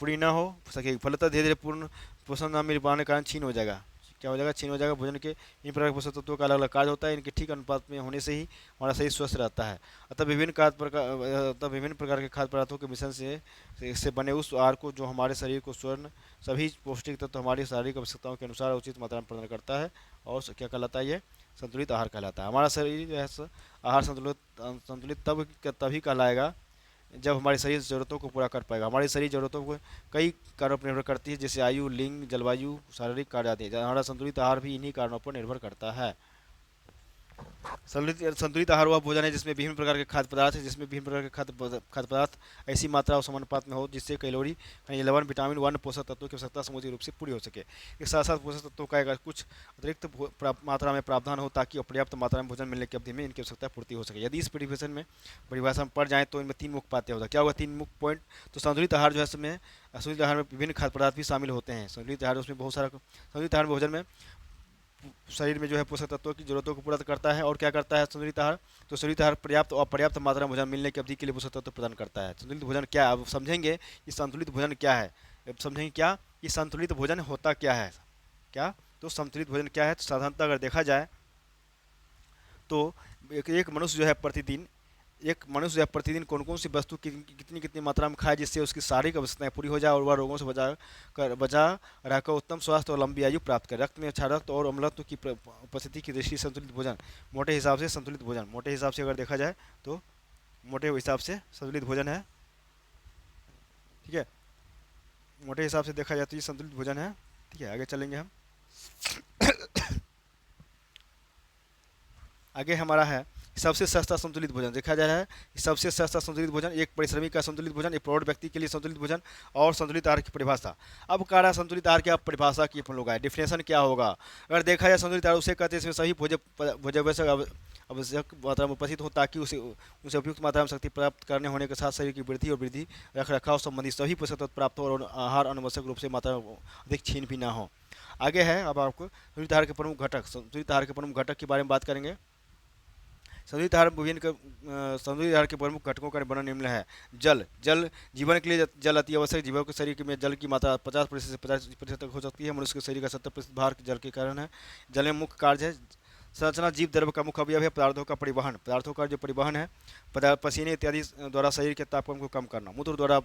पूरी ना हो सकेगी। फलतः धीरे धीरे पूर्ण पोषण न मिल पाने के कारण छीन हो जाएगा। क्या हो जाएगा? छीन हो जाएगा। भोजन के इन प्रकार के पोषक तत्वों का अलग अलग कार्य होता है, इनके ठीक अनुपात में होने से ही हमारा शरीर स्वस्थ रहता है। अतः विभिन्न प्रकार के खाद्य पदार्थों के मिश्रण से बने उस आहार को जो हमारे शरीर को स्वर्ण सभी पौष्टिक तत्व हमारी शारीरिक आवश्यकताओं के अनुसार उचित मात्रा में प्रदान करता है, और क्या कहलाता है? ये संतुलित आहार कहलाता है। हमारा शरीर जो है आहार संतुलित तभी कहलाएगा जब हमारे शरीर ज़रूरतों को पूरा कर पाएगा। हमारे शरीर ज़रूरतों को कई कारणों पर निर्भर करती है, जैसे आयु, लिंग, जलवायु, शारीरिक कार्य आदि। हमारा संतुलित आहार भी इन्हीं कारणों पर निर्भर करता है। संतुलित आहार वह भोजन है जिसमें विभिन्न प्रकार के खाद्य पदार्थ है, जिसमें विभिन्न प्रकार के खाद्य पदार्थ ऐसी मात्रा और समानुपात में हो जिससे कैलोरी, खनिज लवण, विटामिन, वन्य पोषक तत्वों की आवश्यकता समुचित रूप से पूरी हो सके। इसके साथ साथ पोषक तत्वों का कुछ अतिरिक्त मात्रा में प्रावधान हो ताकि पर्याप्त मात्रा में भोजन मिलने की अवधि में इनकी आवश्यकता पूर्ति हो सके। यदि इस परिभाषा में पढ़ जाए तो इनमें 3 मुख्य बातें होता है। क्या होगा 3 मुख्य पॉइंट? तो संतुलित आहार जो है इसमें संतुलित आहार में विभिन्न खाद्य पदार्थ भी शामिल होते हैं। संतुलित आहार उसमें बहुत सारा संतुलित आहार भोजन में शरीर में जो है पोषक तत्वों की जरूरतों को पूरा करता है। और क्या करता है संतुलित आहार? तो संतुलित आहार पर्याप्त और पर्याप्त मात्रा में भोजन मिलने की अवधि के लिए पोषक तत्व प्रदान करता है। संतुलित भोजन क्या है अब समझेंगे कि संतुलित भोजन क्या है। अब समझेंगे क्या कि संतुलित भोजन होता क्या है। क्या तो संतुलित भोजन क्या है? तो साधारणतः अगर देखा जाए तो एक मनुष्य जो है प्रतिदिन कौन कौन सी वस्तु कितनी कितनी मात्रा में खाए जिससे उसकी शारीरिक आवश्यकताएं पूरी हो जाए और वह रोगों से बचा रहकर उत्तम स्वास्थ्य और लंबी आयु प्राप्त करे। रक्त में अच्छा रक्त और अम्लत्व की उपस्थिति की दृष्टि से संतुलित भोजन मोटे हिसाब से अगर देखा जाए तो मोटे हिसाब से संतुलित भोजन है। ठीक है, मोटे हिसाब से देखा जाए तो ये संतुलित भोजन है। ठीक है, आगे चलेंगे हम। आगे हमारा है सबसे सस्ता संतुलित भोजन। देखा जा रहा है सबसे सस्ता संतुलित भोजन, एक परिश्रमी का संतुलित भोजन, एक प्रौढ़ व्यक्ति के लिए संतुलित भोजन, और संतुलित आहार की परिभाषा। अब कह रहा है संतुलित आहार की आप परिभाषा की अपन लोग आए, डिफिनेशन क्या होगा? अगर देखा जाए संतुलित आहार उसे कहते हैं इसमें सभी भोज्यावश्यक आवश्यक मात्रा में उपस्थित हो ताकि उसे उपयुक्त मात्रा में शक्ति प्राप्त करने होने के साथ शरीर की वृद्धि रख रखाव संबंधी सभी पोषक तत्व प्राप्त हो और आहार अनावश्यक रूप से मात्रा अधिक छीन भी ना हो। आगे है अब आपको संतुलित आहार के प्रमुख घटक। संतुलित आहार के प्रमुख घटक के बारे में बात करेंगे। संतुलित आहार के प्रमुख घटकों का वर्णन निम्न है। जल जीवन के लिए जल अति आवश्यक। जीवों के शरीर में जल की मात्रा 50% से 50% तक हो सकती है। मनुष्य के शरीर का 70% भार जल के कारण है। जल में मुख्य कार्य है संरचना, जीव द्रव्य का मुख्य अवयव है। पदार्थों का जो परिवहन है, पसीने इत्यादि द्वारा शरीर के तापमान को कम करना। मूत्र द्वारा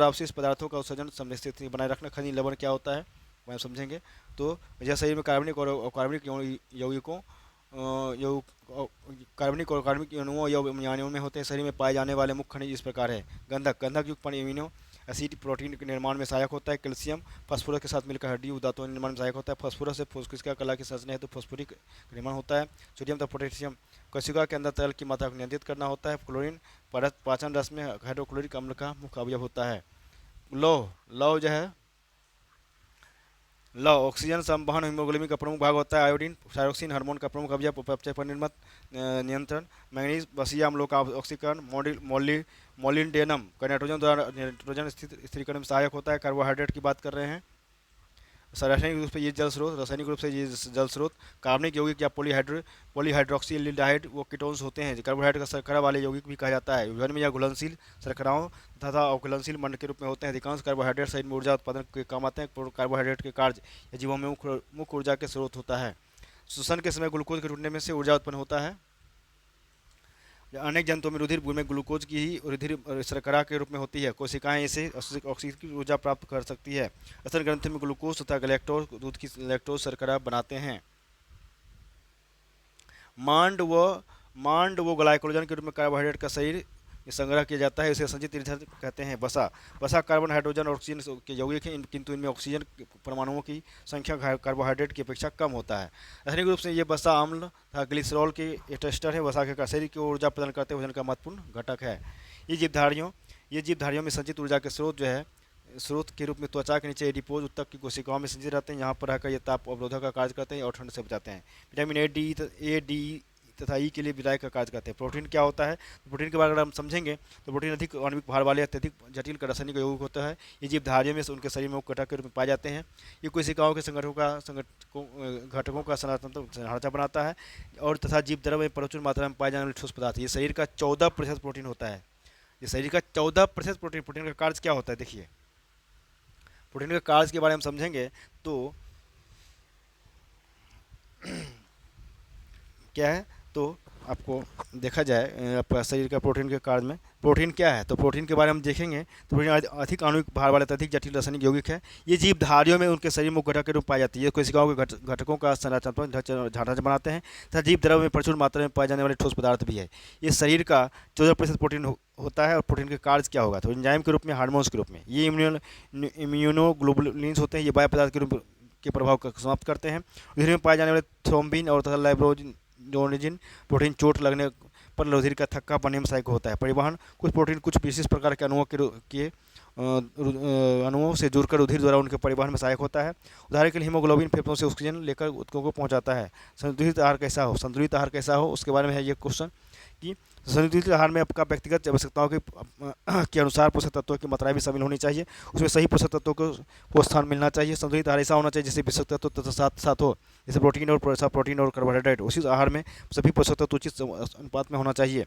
अवशिष्ट पदार्थों का उत्सर्जन स्थिति बनाए रखना। खनिज लवण क्या होता है वह समझेंगे। तो यह शरीर में कार्बनिक और अकार्बनिक यौगिकों कार्बनिक अणुओं या में होते हैं। शरीर में पाए जाने वाले मुख्य खनिज इस प्रकार है। गंधक युक्त अमीनो एसिड प्रोटीन के निर्माण में सहायक होता है। कैल्शियम फास्फोरस के साथ मिलकर हड्डी दांतों के निर्माण में सहायक होता है। फास्फोरस से कोशिका कला की संरचना है तो फास्फोरिक निर्माण होता है। सोडियम तथा पोटेशियम कोशिका के अंदर तरल की मात्रा को नियंत्रित करना होता है। क्लोरीन पाचन रस में हाइड्रोक्लोरिक अम्ल का मुख्य अवयव होता है। लौह जो है ऑक्सीजन संवहन हीमोग्लोबिन का प्रमुख भाग होता है। आयोडीन थायरोक्सिन हार्मोन का प्रमुख अवयव अपचय पर निर्मित नियंत्रण। मैग्नीज वसीय अम्लों का ऑक्सीकरण। मोलिब्डेनम का नाइट्रोजन स्थिरीकरण में सहायक होता है। कार्बोहाइड्रेट की बात कर रहे हैं। रासायनिक रूप से ये जल स्रोत कार्बनिक यौगिक या पॉलीहाइड्रोक्सिल्डिहाइड वो कीटोन्स होते हैं। कार्बोहाइड्रेट का शर्करा वाले यौगिक भी कहा जाता है। विभिन्न में यह घुलनशील शर्कराओं तथा अघुलनशील मंड के रूप में होते हैं। अधिकांश कार्बोहाइड्रेट शरीर में ऊर्जा उत्पादन के काम आते हैं। कार्बोहाइड्रेट के कार्य या जीवों में मुख्य ऊर्जा के स्रोत होता है। श्वसन के समय ग्लूकोज के टूटने में से ऊर्जा उत्पन्न होता है। अनेक जंतुओं में रुधिर में ग्लूकोज की ही रुधिर शर्करा के रूप में होती है। कोशिकाएं इसे ऑक्सीजन की ऊर्जा प्राप्त कर सकती है। स्तन ग्रंथि में ग्लूकोज तथा गैलेक्टोज दूध की लैक्टोज शर्करा बनाते हैं। मांड व ग्लाइकोजन के रूप में कार्बोहाइड्रेट का शरीर संग्रह किया जाता है। इसे संचित ईंधन कहते हैं। वसा कार्बन, हाइड्रोजन और ऑक्सीजन के यौगिक हैं, किंतु इनमें ऑक्सीजन परमाणुओं की संख्या कार्बोहाइड्रेट की अपेक्षा कम होता है। रासायनिक रूप से ये वसा अम्ल तथा ग्लिसरॉल के एस्टर है। वसा के शरीर की ऊर्जा प्रदान करते हुए वजन का महत्वपूर्ण घटक है। ये जीवधारियों में संचित ऊर्जा के स्रोत के रूप में त्वचा के नीचे एडिपोज उत्तक की कोशिकाओं में संचित रहते हैं। यहाँ पर रहकर ये ताप अवरोधक का कार्य करते हैं और ठंड से बचाते हैं। विटामिन ए डी तथा ई के लिए विधायक का कार्य करते हैं। प्रोटीन क्या होता है? तो प्रोटीन के बारे में हम समझेंगे तो प्रोटीन अधिक आणविक भार वाले अत्यधिक जटिल रासायनिक यौगिक होता है। ये जीवधारियों में से उनके शरीर में घटक के रूप में पाए जाते हैं। ये कोशिकाओं के घटकों का संरचनात्मक ढांचा बनाता है और तथा जीव द्रव्य में प्रचुर मात्रा में पाए जाने वाले ठोस पदार्थ। ये शरीर का 14% प्रोटीन होता है। ये शरीर का 14% प्रोटीन का कार्य क्या होता है? देखिए, प्रोटीन के कार्य के बारे में समझेंगे तो क्या है, तो आपको देखा जाए आपका शरीर का प्रोटीन के कार्य में प्रोटीन क्या है, तो प्रोटीन के बारे में देखेंगे तो प्रोटीन अधिक आणविक भार वाले अधिक जटिल रासायनिक यौगिक है। ये जीवधारियों में उनके शरीर में घटक के रूप पाई जाती है। कोशिकाओं के घटकों का संरचनात्मक ढांचा बनाते हैं तथा जीव द्रव्य में प्रचुर मात्रा में पाए जाने वाले ठोस पदार्थ भी है। ये शरीर का 14% प्रोटीन होता है। और प्रोटीन के कार्य क्या होगा? तो एंजाइम के रूप में, हार्मोन्स के रूप में। ये इम्यूनोग्लोबुलिन्स होते हैं। ये बाह्य पदार्थ के रूप के प्रभाव को समाप्त करते हैं। रुधिर में पाए जाने वाले थ्रोम्बिन और तथा लाइब्रोजोनिजिन प्रोटीन चोट लगने पर रुधिर का थक्का बनने में सहायक होता है। परिवहन, कुछ प्रोटीन कुछ विशेष प्रकार के अणुओं से जुड़कर रुधिर द्वारा उनके परिवहन में सहायक होता है। उदाहरण के लिए हीमोग्लोबिन फेफड़ों से ऑक्सीजन लेकर ऊतकों को पहुंचाता है। संतुलित आहार कैसा हो उसके बारे में है ये क्वेश्चन कि संतुलित आहार में आपका व्यक्तिगत आवश्यकताओं के अनुसार पोषक तत्वों की मात्रा भी शामिल होनी चाहिए। उसमें सही पोषक तत्वों को स्थान मिलना चाहिए। संतुलित आहार ऐसा होना चाहिए जिससे पोषक तत्व तथा साथ हो, जैसे प्रोटीन और कार्बोहाइड्रेट। उसी आहार में सभी पोषक तत्व उचित अनुपात में होना चाहिए।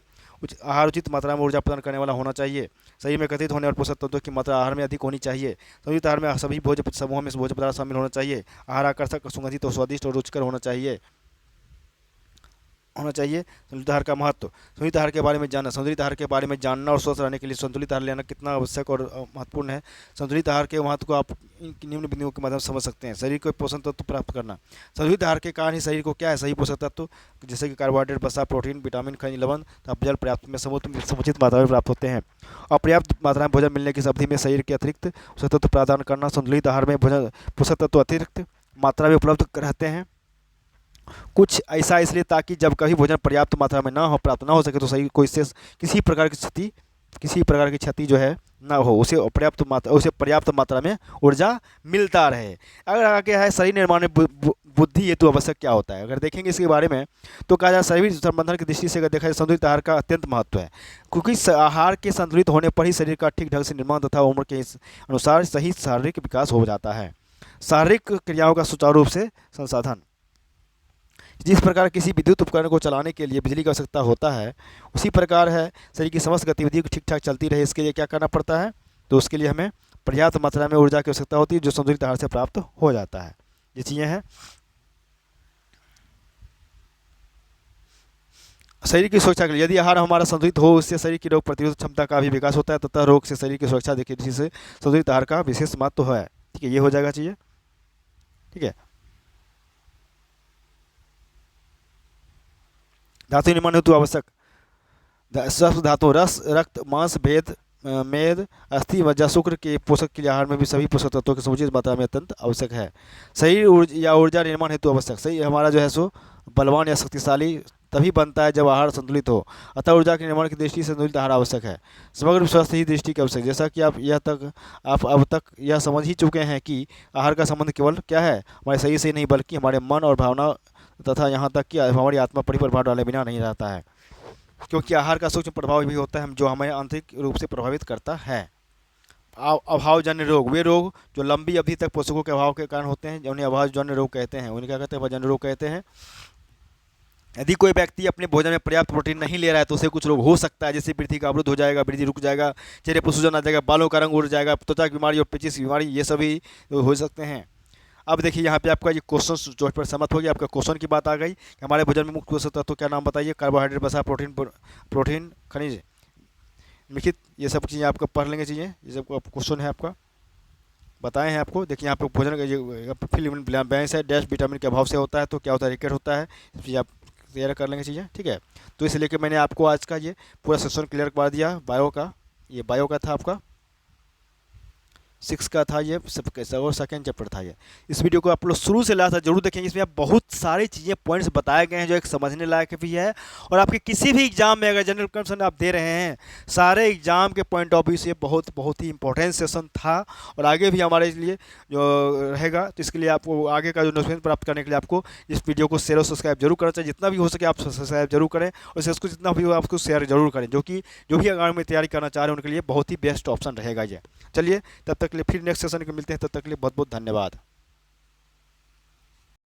आहार उचित मात्रा में ऊर्जा प्रदान करने वाला होना चाहिए। शरीर में एकत्रित होने वाले पोषक तत्वों की मात्रा आहार में अधिक होनी चाहिए। संतुलित आहार में सभी भोज्य समूहों में भोज्य पदार्थ शामिल होना चाहिए। आहार आकर्षक, सुगंधित और स्वादिष्ट और रुचिकर होना चाहिए। संतुलित आहार का महत्व। संतुलित आहार के बारे में जानना। संतुलित आहार के बारे में जानना और स्वस्थ रहने के लिए संतुलित आहार लेना कितना आवश्यक और महत्वपूर्ण है। संतुलित आहार के महत्व को आप निम्न बिंदुओं के माध्यम से समझ सकते हैं। शरीर को पोषक तत्व प्राप्त करना। संतुलित आहार के कारण ही शरीर को क्या है? सही पोषक तत्व जैसे कि कार्बोहाइड्रेट, वसा, प्रोटीन, विटामिन, खनिज लवण तथा जल पर्याप्त में समुचित मात्रा में प्राप्त होते हैं। अपर्याप्त मात्रा में भोजन मिलने की अवधि में शरीर के अतिरिक्त पोषक तत्व प्रदान करना। संतुलित आहार में पोषक तत्व अतिरिक्त मात्रा में उपलब्ध रहते हैं। कुछ ऐसा इसलिए ताकि जब कभी भोजन पर्याप्त मात्रा में प्राप्त ना हो सके तो शरीर को इससे किसी प्रकार की क्षति जो है ना हो, उसे पर्याप्त मात्रा में ऊर्जा मिलता रहे। अगर आगे है शरीर निर्माण में बुद्धि हेतु आवश्यक क्या होता है, अगर देखेंगे इसके बारे में तो कहा जाए शरीर संबंधन की दृष्टि से अगर देखा जाए संतुलित आहार का अत्यंत महत्व है, क्योंकि आहार के संतुलित होने पर ही शरीर का ठीक ढंग से निर्माण तथा उम्र के अनुसार सही शारीरिक विकास हो जाता है। शारीरिक क्रियाओं का सुचारू रूप से संसाधन। जिस प्रकार किसी विद्युत उपकरण को चलाने के लिए बिजली की आवश्यकता होता है, उसी प्रकार है शरीर की समस्त गतिविधि ठीक ठाक चलती रहे, इसके लिए क्या करना पड़ता है? तो उसके लिए हमें पर्याप्त मात्रा में ऊर्जा की आवश्यकता होती है, जो संतुलित आहार से प्राप्त हो जाता है। ये चीज़ें हैं। शरीर की सुरक्षा के लिए यदि आहार हमारा संतुलित हो, उससे शरीर की रोग प्रतिरोधक क्षमता का भी विकास होता है तथा रोग से शरीर की सुरक्षा देखिए जिससे संतुलित आहार का विशेष महत्व है। ठीक है, ये हो जाएगा चाहिए। ठीक है, धातु निर्माण हेतु आवश्यक स्वस्थ धातु रस, रक्त, मांस, मेद, अस्थि, मज्जा, शुक्र के पोषक के लिए आहार में भी सभी पोषक तत्वों की समुचित मात्रा में अत्यंत आवश्यक है। शरीर ऊर्जा निर्माण हेतु आवश्यक। सही हमारा जो है सो बलवान या शक्तिशाली तभी बनता है जब आहार संतुलित हो, अतः ऊर्जा के निर्माण की दृष्टि से संतुलित आहार आवश्यक है। समग्र स्वास्थ्य ही दृष्टि की आवश्यक। जैसा कि आप अब तक यह समझ ही चुके हैं कि आहार का संबंध केवल क्या है, हमारे शरीर से नहीं बल्कि हमारे मन और भावना तथा यहाँ तक कि हमारी आत्मा पर प्रभाव डाले बिना नहीं रहता है, क्योंकि आहार का सूक्ष्म प्रभाव भी होता है जो हमें आंतरिक रूप से प्रभावित करता है। अभावजन्य रोग, वे रोग जो लंबी अवधि तक पोषकों के अभाव के कारण होते हैं, उन्हें अभावजन्य रोग कहते हैं। उन्हें क्या कहते हैं? अभावजन्य रोग कहते हैं। यदि कोई व्यक्ति अपने भोजन में पर्याप्त प्रोटीन नहीं ले रहा है तो उसे कुछ रोग हो सकता है, जैसे वृद्धि का अवरुद्ध हो जाएगा, वृद्धि रुक जाएगा, चेहरे पर सूजन आ जाएगा, बालों का रंग उड़ जाएगा, त्वचा की बीमारी और पेचिश की बीमारी, ये सभी हो सकते हैं। अब देखिए यहाँ पे आपका ये क्वेश्चन जो पर सहमत हो गया, आपका क्वेश्चन की बात आ गई कि हमारे भोजन में मुख्य पोषक तत्व क्या नाम बताइए, कार्बोहाइड्रेट, वसा, प्रोटीन, प्रोटीन, खनिज, लिखित, ये सब चीज़ें आपको पढ़ लेंगे चीज़ें, ये सब क्वेश्चन है आपका बताए हैं आपको। देखिए यहाँ पे भोजन का ये फिल्म बैलेंस है, डैश विटामिन के अभाव से होता है, तो क्या होता है, रिकेट होता है, ये आप क्लियर कर लेंगे चीज़ें, ठीक है। तो इसलिए कि मैंने आपको आज का ये पूरा सेक्शन क्लियर करवा दिया बायो का, ये बायो का था आपका 6 का था, ये सब कैसा और सेकेंड चैप्टर था ये। इस वीडियो को आप लोग शुरू से लास्ट तक जरूर देखेंगे, इसमें आप बहुत सारी चीज़ें पॉइंट्स बताए गए हैं जो एक समझने लायक भी है, और आपके किसी भी एग्जाम में अगर जनरल कंडीशन आप दे रहे हैं, सारे एग्जाम के पॉइंट ऑफ व्यू से बहुत बहुत ही इंपॉर्टेंट सेशन था, और आगे भी हमारे लिए जो रहेगा, तो इसके लिए आपको आगे का जो नोटिफिकेशन प्राप्त करने के लिए आपको इस वीडियो को शेयर और सब्सक्राइब जरूर करना चाहिए, जितना भी हो सके आप सब्सक्राइब जरूर करें, और इसको जितना भी हो आपको शेयर जरूर करें, जो भी अगर में तैयारी करना चाह रहे हैं उनके लिए बहुत ही बेस्ट ऑप्शन रहेगा ये। चलिए तब तक के लिए फिर नेक्स्ट सेशन में मिलते हैं, तब तक के लिए बहुत बहुत धन्यवाद।